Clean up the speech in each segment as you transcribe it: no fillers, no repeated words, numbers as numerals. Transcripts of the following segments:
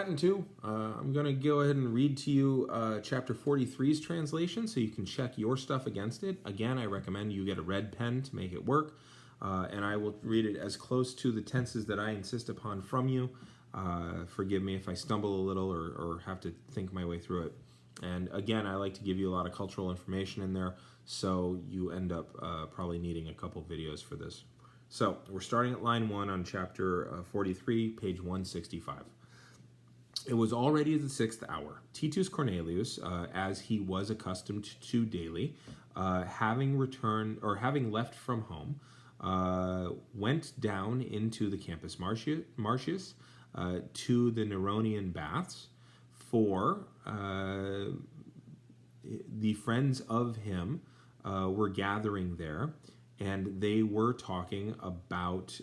Latin too. I'm going to go ahead and read to you chapter 43's translation so you can check your stuff against it. Again, I recommend you get a red pen to make it work. And I will read it as close to the tenses that I insist upon from you. Forgive me if I stumble a little or have to think my way through it. And again, I like to give you a lot of cultural information in there, so you end up probably needing a couple videos for this. So we're starting at line 1 on chapter 43, page 165. It was already the 6th hour. Titus Cornelius, as he was accustomed to daily, having left from home, went down into the Campus Martius to the Neronian baths, for the friends of him were gathering there, and they were talking about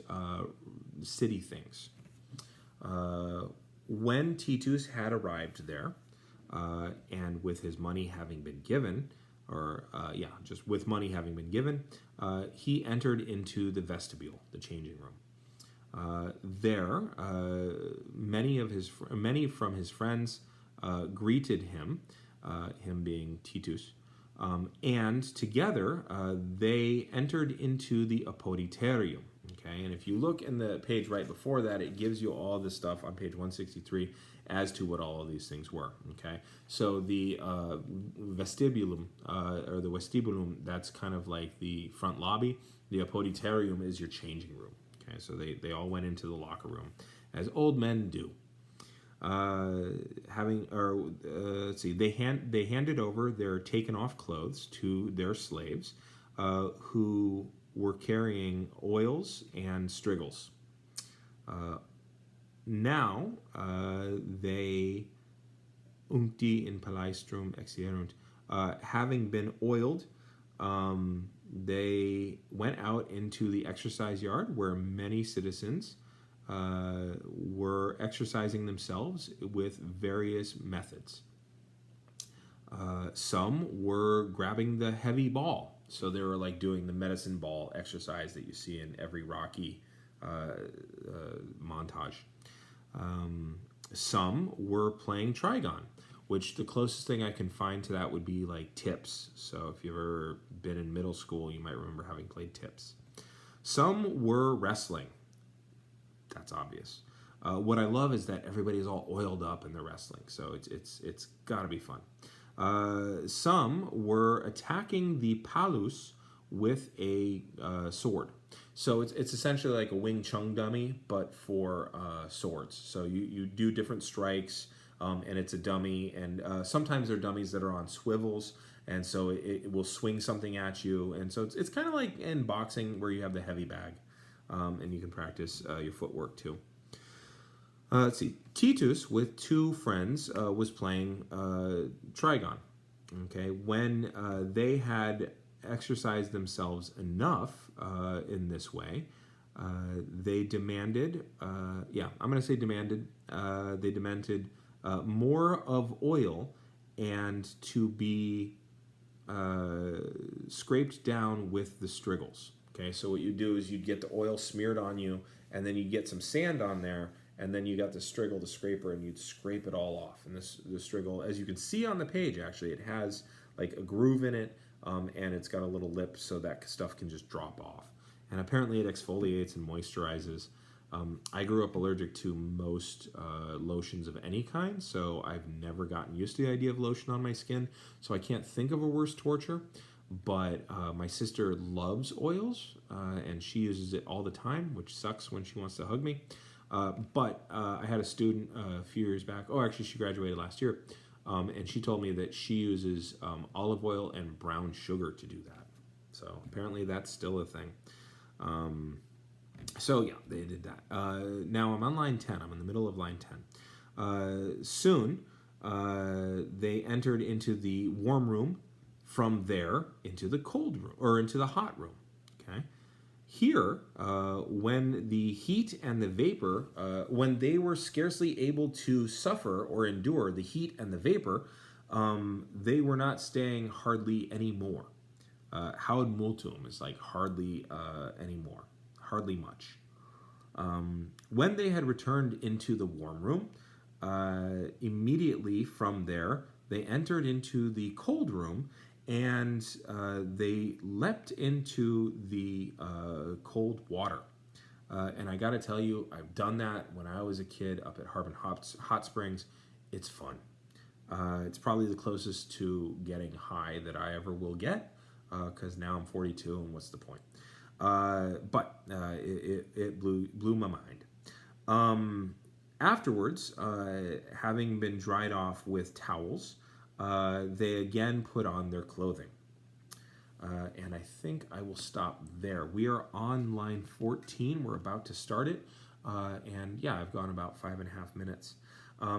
city things. When Titus had arrived there, and with his money having been given, just with money having been given, he entered into the vestibule, the changing room. There, many from his friends greeted him, him being Titus, and together they entered into the apoditerium. Okay, and if you look in the page right before that, it gives you all this stuff on page 163 as to what all of these things were. Okay, so the vestibulum, or the vestibulum, that's kind of like the front lobby. The apoditerium is your changing room. Okay, so they all went into the locker room, as old men do. They handed over their taken off clothes to their slaves, who were carrying oils and strigils. Now they uncti in palaestrum exierunt, having been oiled, they went out into the exercise yard where many citizens were exercising themselves with various methods. Some were grabbing the heavy ball, so they were like doing the medicine ball exercise that you see in every Rocky montage. Some were playing trigon, which the closest thing I can find to that would be like tips. So if you've ever been in middle school, you might remember having played tips. Some were wrestling. That's obvious. What I love is that everybody is all oiled up in the wrestling, so it's got to be fun. Some were attacking the palus with a sword. So it's essentially like a Wing Chun dummy, but for swords. So you do different strikes, and it's a dummy, and sometimes they're dummies that are on swivels, and so it will swing something at you. And so it's kind of like in boxing where you have the heavy bag. And you can practice your footwork too. Let's see. Titus, with two friends, was playing trigon. Okay, when they had exercised themselves enough in this way, they demanded. I'm going to say demanded. They demanded more of oil and to be scraped down with the strigils. Okay, so what you do is you'd get the oil smeared on you, and then you'd get some sand on there, and then you got the strigil, the scraper, and you'd scrape it all off. And the strigil, as you can see on the page, actually, it has like a groove in it, and it's got a little lip so that stuff can just drop off. And apparently it exfoliates and moisturizes. I grew up allergic to most lotions of any kind, so I've never gotten used to the idea of lotion on my skin, so I can't think of a worse torture. But my sister loves oils, and she uses it all the time, which sucks when she wants to hug me. But I had a student a few years back. Oh, actually, she graduated last year. And she told me that she uses olive oil and brown sugar to do that. So apparently that's still a thing. So yeah, they did that. Now I'm on line 10. I'm in the middle of line 10. Soon, they entered into the warm room. From there into the cold room, or into the hot room. Okay. Here, when the heat and the vapor, when they were scarcely able to suffer or endure the heat and the vapor, they were not staying hardly anymore. Haud multum is like hardly anymore, hardly much. When they had returned into the warm room, Immediately from there, they entered into the cold room and they leapt into the cold water. And I got to tell you, I've done that when I was a kid up at Harbin Hot Springs. It's fun. It's probably the closest to getting high that I ever will get, because now I'm 42, and what's the point? It blew my mind. Afterwards, having been dried off with towels, they again put on their clothing. And I think I will stop there. We are on line 14. We're about to start it. And yeah, I've gone about 5.5 minutes.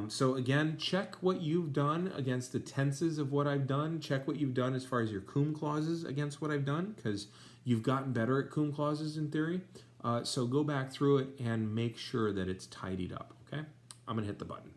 So again, check what you've done against the tenses of what I've done. Check what you've done as far as your cum clauses against what I've done, because you've gotten better at cum clauses in theory. So go back through it and make sure that it's tidied up, okay? I'm going to hit the button.